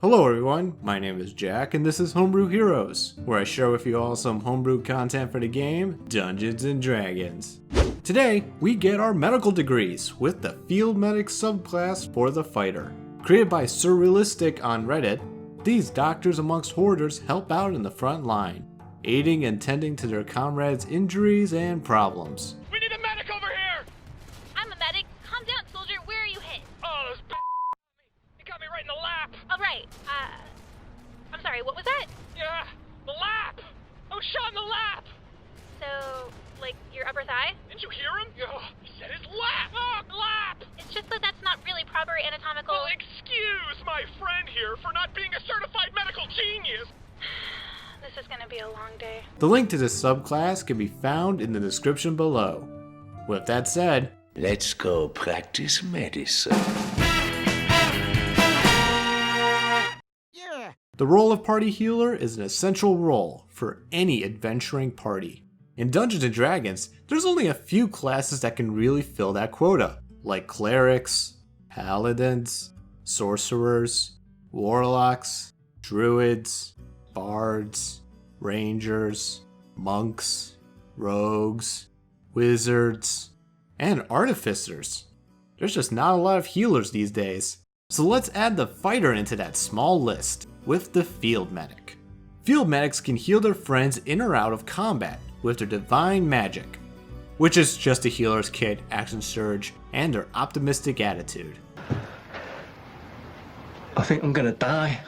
Hello everyone, my name is Jack and this is Homebrew Heroes, where I share with you all some homebrew content for the game, Dungeons & Dragons. Today, we get our medical degrees with the Field Medic subclass for the Fighter. Created by Surrealistik on Reddit, these doctors amongst hoarders help out in the front line, aiding and tending to their comrades' injuries and problems. We need a medic over here! I'm a medic. Calm down, soldier. Where are you hit? Oh, those he got me right in the lap! Oh, right. I'm sorry, what was that? Yeah, the lap! I was shot in the lap! So, like, your upper thigh? Didn't you hear him? Yeah, he said his lap! Oh, lap! It's just that that's not really proper anatomical... Well, excuse my friend here for not being a certified medical genius! This is gonna be a long day. The link to this subclass can be found in the description below. With that said, let's go practice medicine. the role of party healer is an essential role for any adventuring party. In Dungeons & Dragons, there's only a few classes that can really fill that quota, like clerics, paladins, sorcerers, warlocks, druids, bards, rangers, monks, rogues, wizards, and artificers. There's just not a lot of healers these days. So let's add the fighter into that small list with the Field Medic. Field Medics can heal their friends in or out of combat with their divine magic, which is just a healer's kit, action surge, and their optimistic attitude. I think I'm gonna die.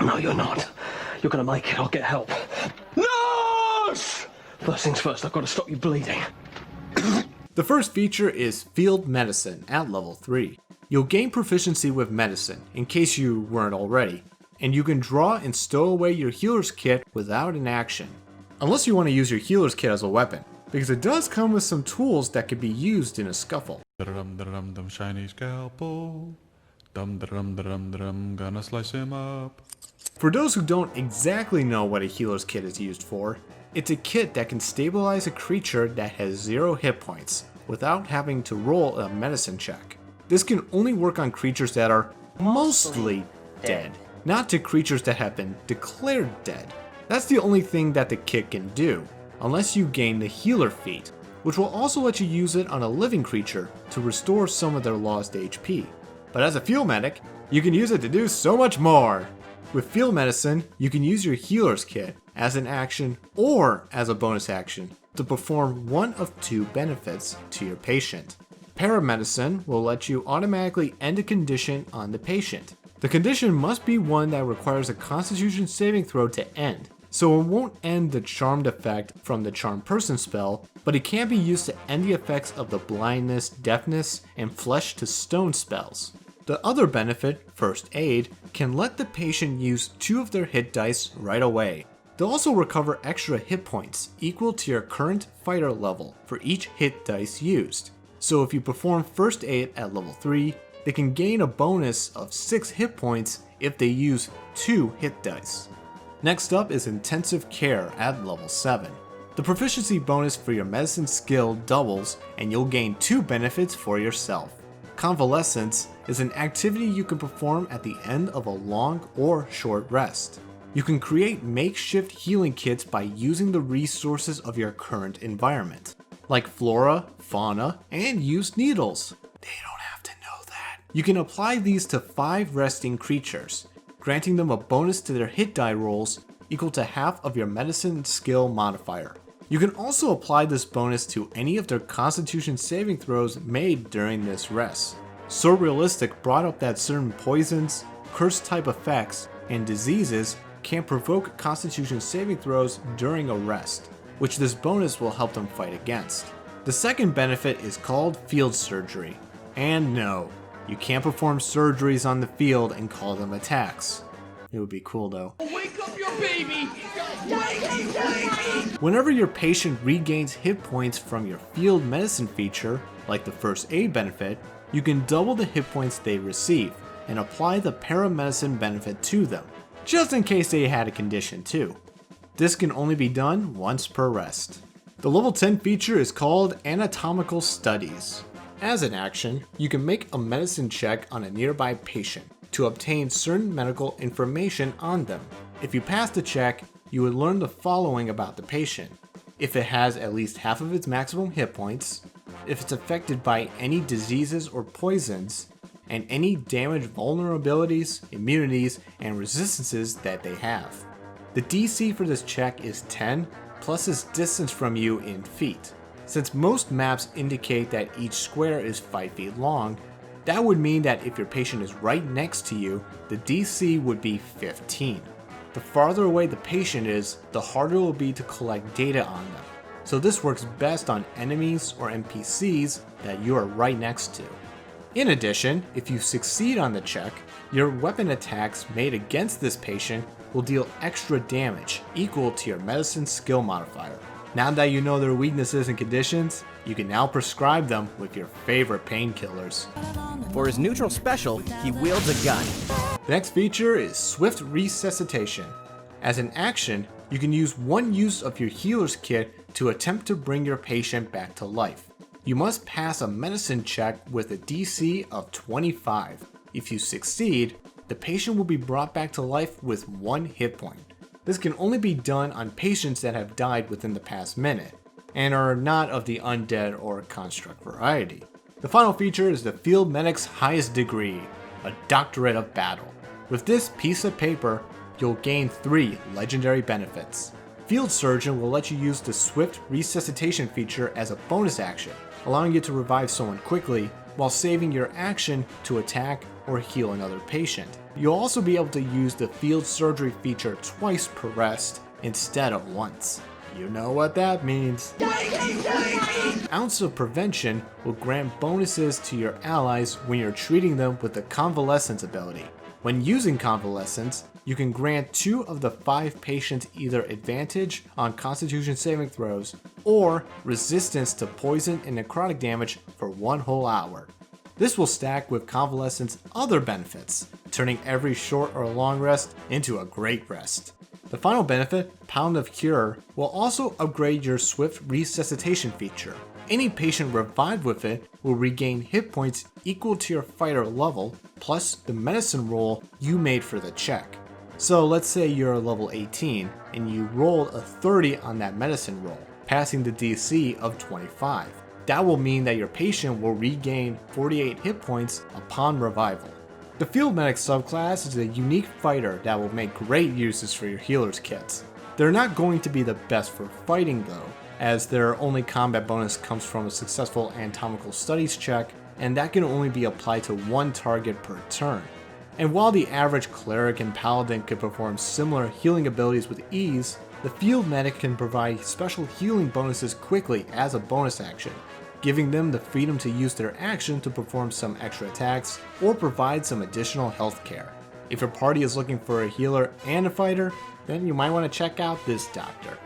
No, you're not. You're gonna make it, I'll get help. Nurse! First things first, I've gotta stop you bleeding. The first feature is Field Medicine at level 3. You'll gain proficiency with medicine, in case you weren't already, and you can draw and stow away your healer's kit without an action. Unless you want to use your healer's kit as a weapon, because it does come with some tools that can be used in a scuffle. Dum shiny scalpel. Dum gonna slice him up. For those who don't exactly know what a healer's kit is used for, it's a kit that can stabilize a creature that has 0 hit points without having to roll a medicine check. This can only work on creatures that are mostly dead, not to creatures that have been declared dead. That's the only thing that the kit can do, unless you gain the healer feat, which will also let you use it on a living creature to restore some of their lost HP. But as a field medic, you can use it to do so much more! With field medicine, you can use your healer's kit as an action or as a bonus action to perform one of 2 benefits to your patient. Paramedicine will let you automatically end a condition on the patient. The condition must be one that requires a Constitution saving throw to end, so it won't end the charmed effect from the Charmed Person spell, but it can be used to end the effects of the blindness, deafness, and flesh to stone spells. The other benefit, First Aid, can let the patient use 2 of their hit dice right away. They'll also recover extra hit points equal to your current fighter level for each hit dice used. So if you perform First Aid at level 3, they can gain a bonus of 6 hit points if they use 2 hit dice. Next up is Intensive Care at level 7. The proficiency bonus for your medicine skill doubles and you'll gain 2 benefits for yourself. Convalescence is an activity you can perform at the end of a long or short rest. You can create makeshift healing kits by using the resources of your current environment, like flora, fauna, and used needles. They don't have to know that. You can apply these to 5 resting creatures, granting them a bonus to their hit die rolls equal to half of your medicine skill modifier. You can also apply this bonus to any of their Constitution saving throws made during this rest. Surrealistik brought up that certain poisons, curse type effects, and diseases can provoke Constitution saving throws during a rest, which this bonus will help them fight against. The second benefit is called Field Surgery. And no, you can't perform surgeries on the field and call them attacks. It would be cool though. Wake up your baby! Whenever your patient regains hit points from your field medicine feature, like the First Aid benefit, you can double the hit points they receive and apply the paramedicine benefit to them, just in case they had a condition too. This can only be done once per rest. The level 10 feature is called Anatomical Studies. As an action, you can make a medicine check on a nearby patient to obtain certain medical information on them. If you pass the check, you would learn the following about the patient. If it has at least half of its maximum hit points, if it's affected by any diseases or poisons, and any damage vulnerabilities, immunities, and resistances that they have. The DC for this check is 10, plus its distance from you in feet. Since most maps indicate that each square is 5 feet long, that would mean that if your patient is right next to you, the DC would be 15. The farther away the patient is, the harder it will be to collect data on them. So this works best on enemies or NPCs that you are right next to. In addition, if you succeed on the check, your weapon attacks made against this patient will deal extra damage equal to your medicine skill modifier. Now that you know their weaknesses and conditions, you can now prescribe them with your favorite painkillers. For his neutral special, he wields a gun. The next feature is Swift Resuscitation. As an action, you can use one use of your healer's kit to attempt to bring your patient back to life. You must pass a medicine check with a DC of 25. If you succeed, the patient will be brought back to life with 1 hit point. This can only be done on patients that have died within the past minute, and are not of the undead or construct variety. The final feature is the Field Medic's highest degree, a Doctorate of Battle. With this piece of paper, you'll gain 3 legendary benefits. Field Surgeon will let you use the Swift Resuscitation feature as a bonus action, allowing you to revive someone quickly while saving your action to attack or heal another patient. You'll also be able to use the Field Surgery feature twice per rest instead of once. You know what that means. Ounce of Prevention will grant bonuses to your allies when you're treating them with the Convalescence ability. When using Convalescence, you can grant 2 of the 5 patients either advantage on Constitution saving throws or resistance to poison and necrotic damage for 1 whole hour. This will stack with Convalescence's other benefits, turning every short or long rest into a great rest. The final benefit, Pound of Cure, will also upgrade your Swift Resuscitation feature. Any patient revived with it will regain hit points equal to your fighter level, plus the medicine roll you made for the check. So let's say you're level 18 and you rolled a 30 on that medicine roll, passing the DC of 25. That will mean that your patient will regain 48 hit points upon revival. The Field Medic subclass is a unique fighter that will make great uses for your healer's kits. They're not going to be the best for fighting though, as their only combat bonus comes from a successful anatomical studies check, and that can only be applied to 1 target per turn. And while the average cleric and paladin can perform similar healing abilities with ease, the Field Medic can provide special healing bonuses quickly as a bonus action, giving them the freedom to use their action to perform some extra attacks or provide some additional health care. If your party is looking for a healer and a fighter, then you might want to check out this doctor.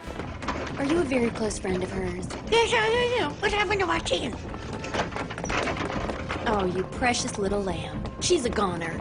Are you a very close friend of hers? Yes, I am. What happened to my chicken? Oh, you precious little lamb. She's a goner.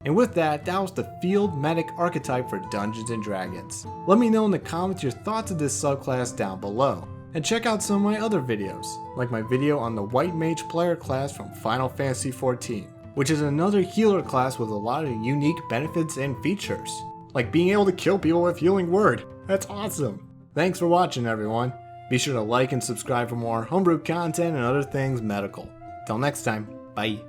And with that, that was the Field Medic archetype for Dungeons & Dragons. Let me know in the comments your thoughts of this subclass down below. And check out some of my other videos, like my video on the White Mage player class from Final Fantasy XIV, which is another healer class with a lot of unique benefits and features, like being able to kill people with Healing Word. That's awesome! Thanks for watching, everyone. Be sure to like and subscribe for more homebrew content and other things medical. Till next time, bye.